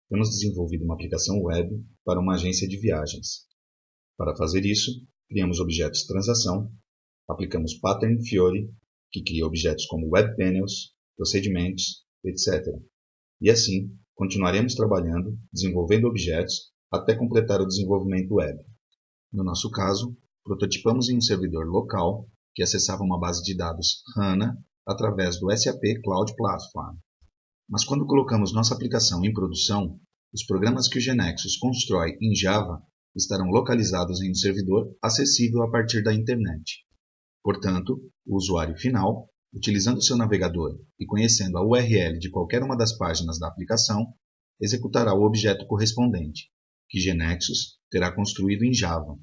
temos desenvolvido uma aplicação web para uma agência de viagens. Para fazer isso, criamos objetos transação, aplicamos Pattern Fiori, que cria objetos como Web Panels, procedimentos, etc. E assim, continuaremos trabalhando, desenvolvendo objetos, até completar o desenvolvimento web. No nosso caso, prototipamos em um servidor local que acessava uma base de dados HANA através do SAP Cloud Platform. Mas quando colocamos nossa aplicação em produção, os programas que o GeneXus constrói em Java estarão localizados em um servidor acessível a partir da internet. Portanto, o usuário final, utilizando seu navegador e conhecendo a URL de qualquer uma das páginas da aplicação, executará o objeto correspondente, que GeneXus terá construído em Java,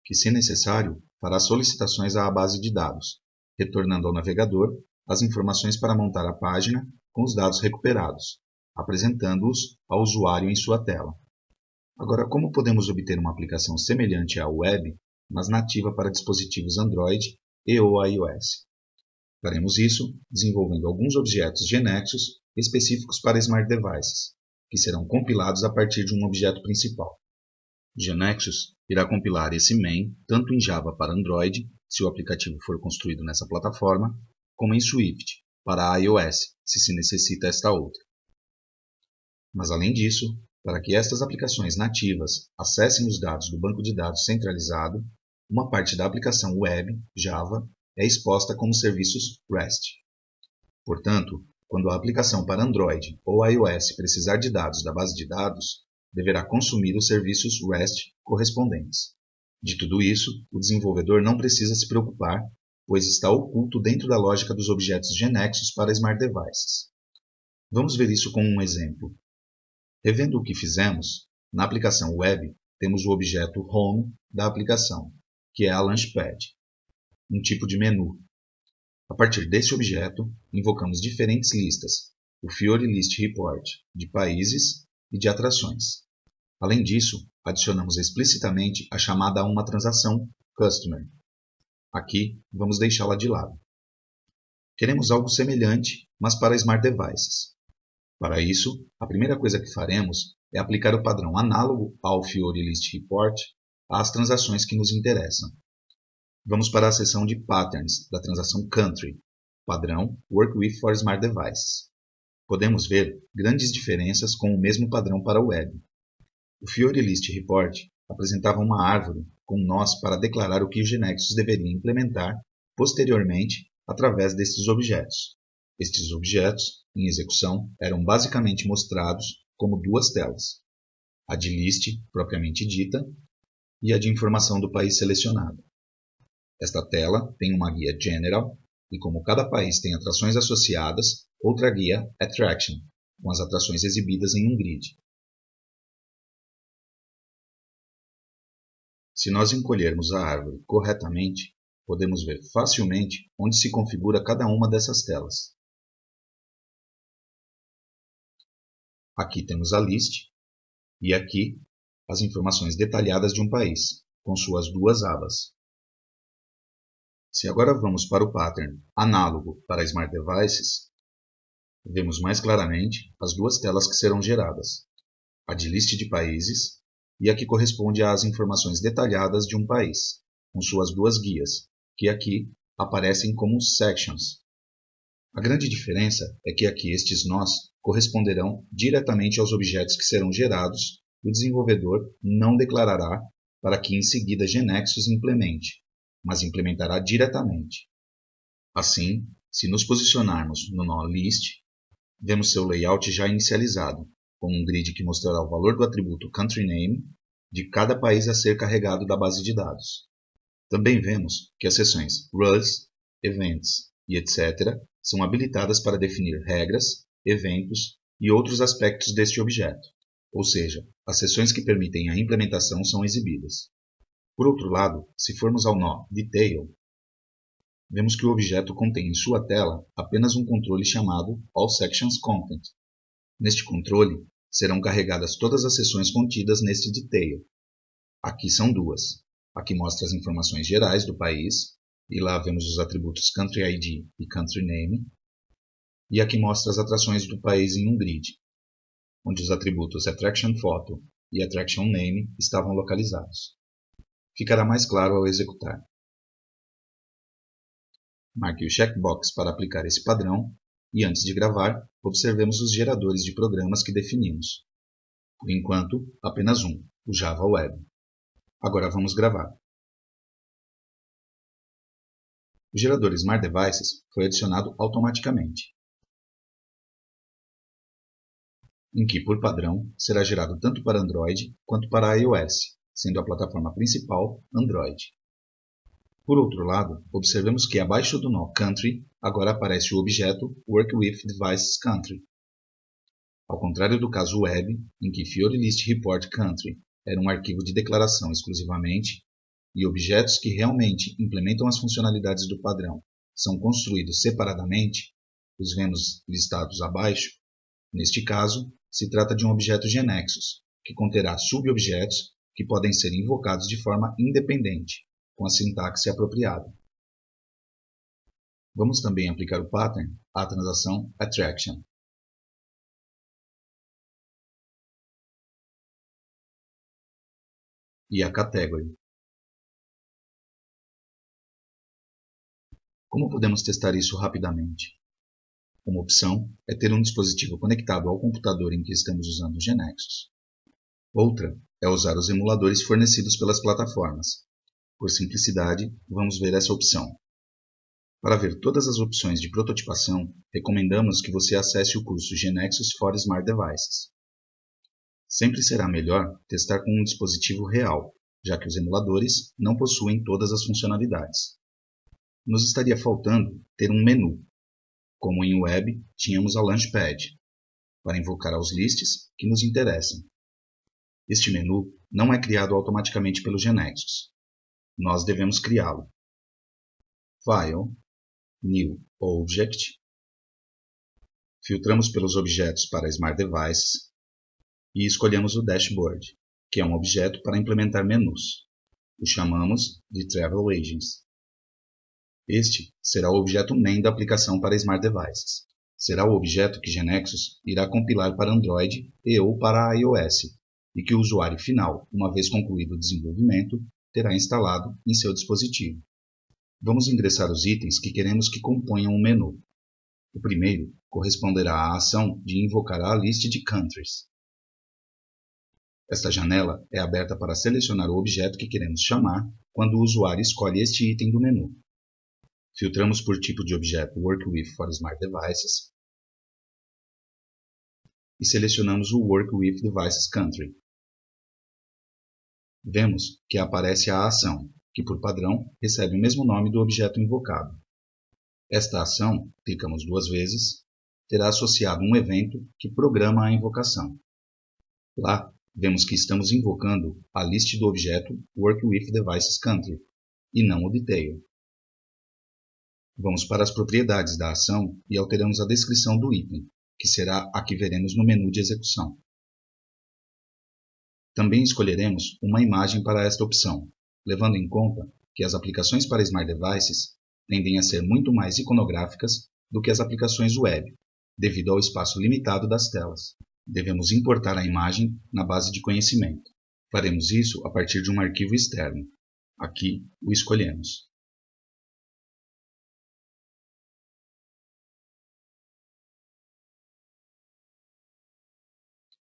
que, se necessário, fará solicitações à base de dados, retornando ao navegador as informações para montar a página com os dados recuperados, apresentando-os ao usuário em sua tela. Agora, como podemos obter uma aplicação semelhante à web, mas nativa para dispositivos Android e/ou iOS? Faremos isso desenvolvendo alguns objetos GeneXus específicos para Smart Devices, que serão compilados a partir de um objeto principal. GeneXus irá compilar esse main tanto em Java para Android, se o aplicativo for construído nessa plataforma, como em Swift para iOS, se necessita esta outra. Mas além disso, para que estas aplicações nativas acessem os dados do banco de dados centralizado, uma parte da aplicação web, Java, é exposta como serviços REST. Portanto, quando a aplicação para Android ou iOS precisar de dados da base de dados, deverá consumir os serviços REST correspondentes. De tudo isso, o desenvolvedor não precisa se preocupar, pois está oculto dentro da lógica dos objetos GeneXus para Smart Devices. Vamos ver isso com um exemplo. Revendo o que fizemos, na aplicação web temos o objeto Home da aplicação, que é a Launchpad, um tipo de menu. A partir desse objeto, invocamos diferentes listas, o Fiori List Report de países e de atrações. Além disso, adicionamos explicitamente a chamada a uma transação Customer. Aqui, vamos deixá-la de lado. Queremos algo semelhante, mas para Smart Devices. Para isso, a primeira coisa que faremos é aplicar o padrão análogo ao Fiori List Report às transações que nos interessam. Vamos para a seção de Patterns da transação Country, padrão Work with for Smart Devices. Podemos ver grandes diferenças com o mesmo padrão para o web. O Fiori List Report apresentava uma árvore com nós para declarar o que o GeneXus deveria implementar posteriormente através destes objetos. Estes objetos, em execução, eram basicamente mostrados como duas telas, a de list, propriamente dita, e a de informação do país selecionado. Esta tela tem uma guia General, e como cada país tem atrações associadas, outra guia Attraction, com as atrações exibidas em um grid. Se nós encolhermos a árvore corretamente, podemos ver facilmente onde se configura cada uma dessas telas. Aqui temos a list e aqui as informações detalhadas de um país, com suas duas abas. Se agora vamos para o pattern análogo para Smart Devices, vemos mais claramente as duas telas que serão geradas, a de list de países e a que corresponde às informações detalhadas de um país, com suas duas guias, que aqui aparecem como sections. A grande diferença é que aqui estes nós corresponderão diretamente aos objetos que serão gerados e o desenvolvedor não declarará para que em seguida GeneXus implemente, mas implementará diretamente. Assim, se nos posicionarmos no nó list, vemos seu layout já inicializado, com um grid que mostrará o valor do atributo Country Name de cada país a ser carregado da base de dados. Também vemos que as seções Rules, Events e etc. são habilitadas para definir regras, eventos e outros aspectos deste objeto, ou seja, as seções que permitem a implementação são exibidas. Por outro lado, se formos ao nó Detail, vemos que o objeto contém em sua tela apenas um controle chamado AllSectionsContent. Neste controle, serão carregadas todas as seções contidas neste Detail. Aqui são duas. Aqui mostra as informações gerais do país, e lá vemos os atributos Country ID e Country Name, e aqui mostra as atrações do país em um grid. onde os atributos AttractionPhoto e AttractionName estavam localizados. Ficará mais claro ao executar. Marque o checkbox para aplicar esse padrão e, antes de gravar, observemos os geradores de programas que definimos. Por enquanto, apenas um, o Java Web. Agora vamos gravar. O gerador Smart Devices foi adicionado automaticamente, em que, por padrão, será gerado tanto para Android quanto para iOS, sendo a plataforma principal Android. Por outro lado, observemos que abaixo do nó Country agora aparece o objeto Work with Devices Country. Ao contrário do caso Web, em que Fiori List Report Country era um arquivo de declaração exclusivamente, e objetos que realmente implementam as funcionalidades do padrão são construídos separadamente, os vemos listados abaixo. Neste caso, se trata de um objeto GNexus, que conterá subobjetos que podem ser invocados de forma independente, com a sintaxe apropriada. Vamos também aplicar o pattern à transação Attraction. E a Category. Como podemos testar isso rapidamente? Uma opção é ter um dispositivo conectado ao computador em que estamos usando o GNexus. Outra é usar os emuladores fornecidos pelas plataformas. Por simplicidade, vamos ver essa opção. Para ver todas as opções de prototipação, recomendamos que você acesse o curso GNexus for Smart Devices. Sempre será melhor testar com um dispositivo real, já que os emuladores não possuem todas as funcionalidades. Nos estaria faltando ter um menu, como em Web tínhamos a Launchpad, para invocar aos lists que nos interessam. Este menu não é criado automaticamente pelo GNexus. Nós devemos criá-lo. File, New Object. Filtramos pelos objetos para Smart Devices e escolhemos o Dashboard, que é um objeto para implementar menus. O chamamos de Travel Agents. Este será o objeto main da aplicação para Smart Devices. Será o objeto que GNexus irá compilar para Android e ou para iOS, e que o usuário final, uma vez concluído o desenvolvimento, terá instalado em seu dispositivo. Vamos ingressar os itens que queremos que componham o menu. O primeiro corresponderá à ação de invocar a list de countries. Esta janela é aberta para selecionar o objeto que queremos chamar quando o usuário escolhe este item do menu. Filtramos por tipo de objeto Work with for Smart Devices e selecionamos o Work with Devices Country. Vemos que aparece a ação, que por padrão recebe o mesmo nome do objeto invocado. Esta ação, clicamos duas vezes, terá associado um evento que programa a invocação. Lá, vemos que estamos invocando a list do objeto Work with Devices Country e não o Detail. Vamos para as propriedades da ação e alteramos a descrição do item, que será a que veremos no menu de execução. Também escolheremos uma imagem para esta opção, levando em conta que as aplicações para Smart Devices tendem a ser muito mais iconográficas do que as aplicações web, devido ao espaço limitado das telas. Devemos importar a imagem na base de conhecimento. Faremos isso a partir de um arquivo externo. Aqui o escolhemos.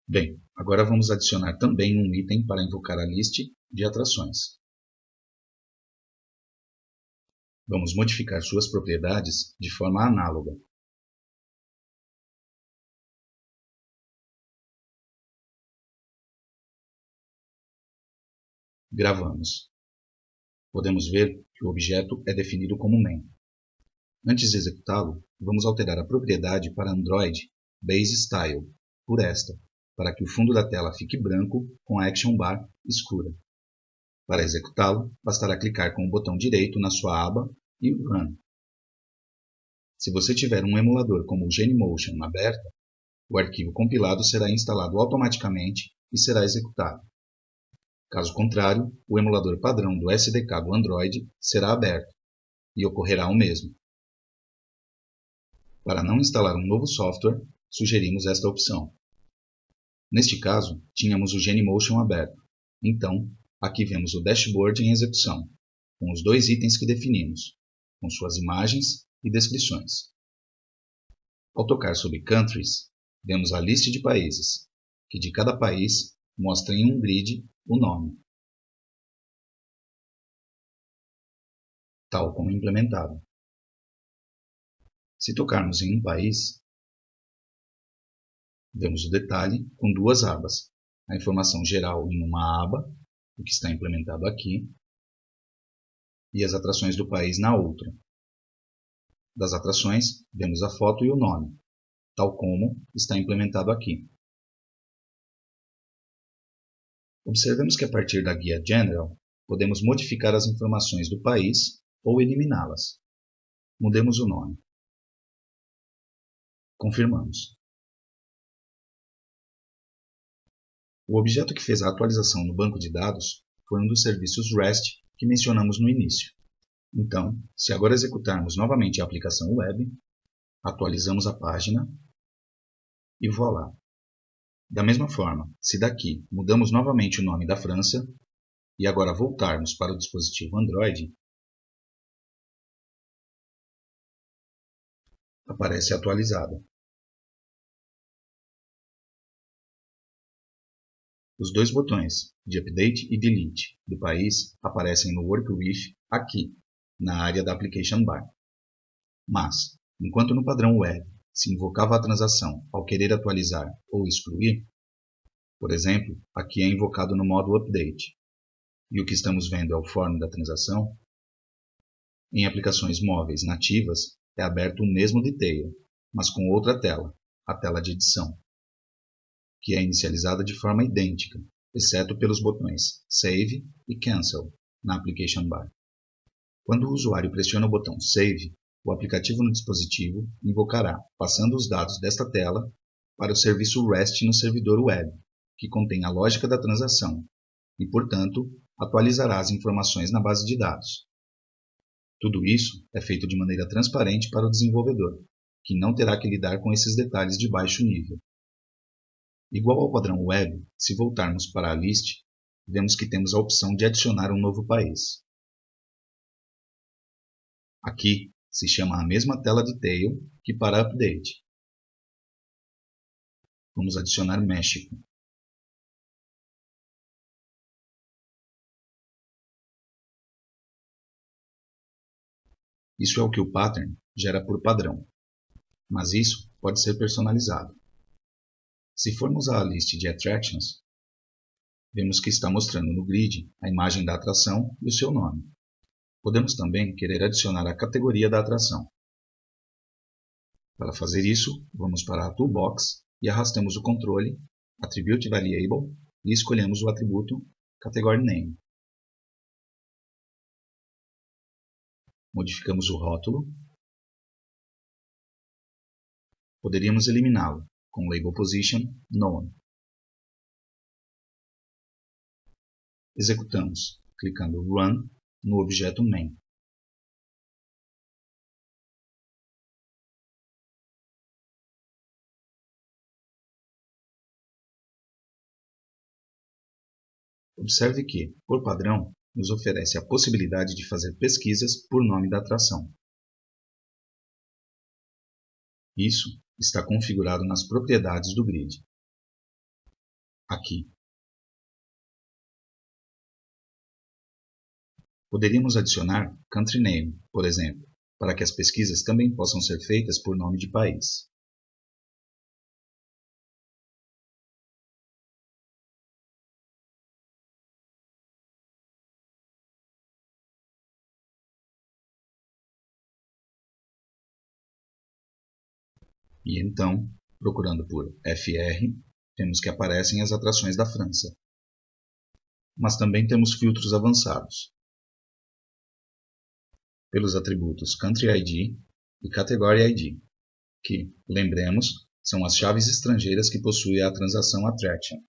Bem, agora vamos adicionar também um item para invocar a list de atrações. Vamos modificar suas propriedades de forma análoga. Gravamos. Podemos ver que o objeto é definido como main. Antes de executá-lo, vamos alterar a propriedade para Android Base Style por esta, para que o fundo da tela fique branco com a Action Bar escura. Para executá-lo, bastará clicar com o botão direito na sua aba e Run. Se você tiver um emulador como o Genymotion aberto, o arquivo compilado será instalado automaticamente e será executado. Caso contrário, o emulador padrão do SDK do Android será aberto e ocorrerá o mesmo. Para não instalar um novo software, sugerimos esta opção. Neste caso, tínhamos o Genymotion aberto. Então, aqui vemos o dashboard em execução, com os dois itens que definimos, com suas imagens e descrições. Ao tocar sobre Countries, vemos a lista de países, que de cada país mostra em um grid o nome, tal como implementado. Se tocarmos em um país, vemos o detalhe com duas abas, a informação geral em uma aba, o que está implementado aqui, e as atrações do país na outra. Das atrações, vemos a foto e o nome, tal como está implementado aqui. Observemos que a partir da guia General, podemos modificar as informações do país ou eliminá-las. Mudemos o nome. Confirmamos. O objeto que fez a atualização no banco de dados foi um dos serviços REST que mencionamos no início. Então, se agora executarmos novamente a aplicação web, atualizamos a página e voilá. Da mesma forma, se daqui mudamos novamente o nome da França e agora voltarmos para o dispositivo Android, aparece atualizada. Os dois botões de Update e Delete do país aparecem no Work With aqui, na área da Application Bar. Mas, enquanto no padrão web se invocava a transação ao querer atualizar ou excluir, por exemplo, aqui é invocado no modo Update, e o que estamos vendo é o form da transação, em aplicações móveis nativas é aberto o mesmo detail, mas com outra tela, a tela de edição, que é inicializada de forma idêntica, exceto pelos botões Save e Cancel na Application Bar. Quando o usuário pressiona o botão Save, o aplicativo no dispositivo invocará, passando os dados desta tela, para o serviço REST no servidor web, que contém a lógica da transação, e, portanto, atualizará as informações na base de dados. Tudo isso é feito de maneira transparente para o desenvolvedor, que não terá que lidar com esses detalhes de baixo nível. Igual ao padrão web, se voltarmos para a list, vemos que temos a opção de adicionar um novo país. Aqui se chama a mesma tela detail que para update. Vamos adicionar México. Isso é o que o pattern gera por padrão, mas isso pode ser personalizado. Se formos à lista de Attractions, vemos que está mostrando no grid a imagem da atração e o seu nome. Podemos também querer adicionar a categoria da atração. Para fazer isso, vamos para a Toolbox e arrastamos o controle Attribute Variable e escolhemos o atributo Category Name. Modificamos o rótulo. Poderíamos eliminá-lo com Label Position None. Executamos, clicando Run no objeto Main. Observe que, por padrão, nos oferece a possibilidade de fazer pesquisas por nome da atração. Isso está configurado nas propriedades do grid. Aqui. Poderíamos adicionar Country Name, por exemplo, para que as pesquisas também possam ser feitas por nome de país. E então, procurando por FR, vemos que aparecem as atrações da França. Mas também temos filtros avançados, pelos atributos Country ID e Category ID, que, lembremos, são as chaves estrangeiras que possui a transação Attraction.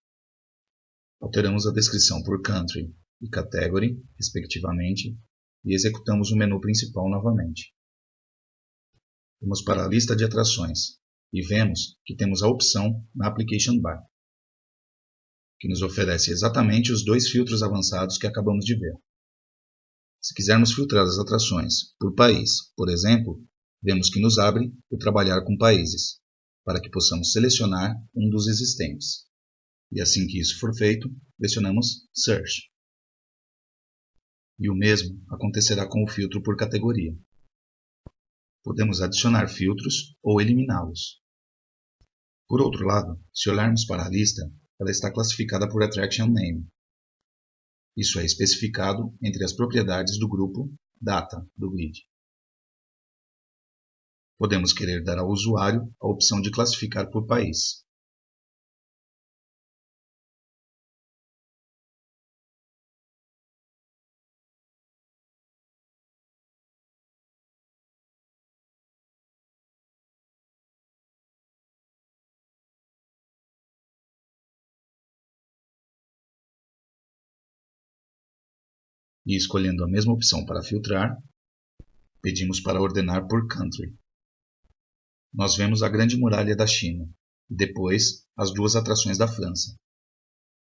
Alteramos a descrição por Country e Category, respectivamente, e executamos o menu principal novamente. Vamos para a lista de atrações e vemos que temos a opção na Application Bar. que nos oferece exatamente os dois filtros avançados que acabamos de ver. Se quisermos filtrar as atrações por país, por exemplo, vemos que nos abre o Trabalhar com Países, para que possamos selecionar um dos existentes. E assim que isso for feito, pressionamos Search. E o mesmo acontecerá com o filtro por categoria. Podemos adicionar filtros ou eliminá-los. Por outro lado, se olharmos para a lista, ela está classificada por Attraction Name. Isso é especificado entre as propriedades do grupo Data do grid. Podemos querer dar ao usuário a opção de classificar por país. E escolhendo a mesma opção para filtrar, pedimos para ordenar por Country. Nós vemos a Grande Muralha da China e depois as duas atrações da França.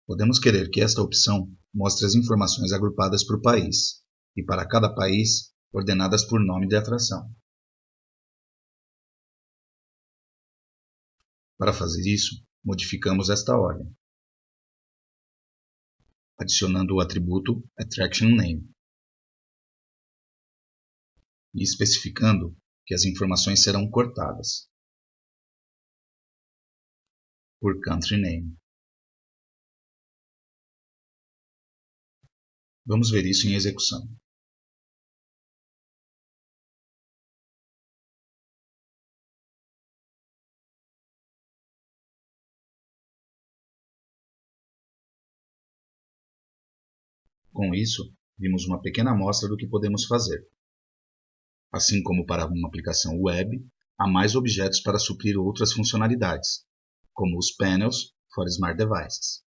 Podemos querer que esta opção mostre as informações agrupadas por país e para cada país ordenadas por nome de atração. Para fazer isso, modificamos esta ordem, adicionando o atributo Attraction Name e especificando que as informações serão cortadas por Country Name. Vamos ver isso em execução. Com isso, vimos uma pequena amostra do que podemos fazer. Assim como para uma aplicação web, há mais objetos para suprir outras funcionalidades, como os Panels for Smart Devices.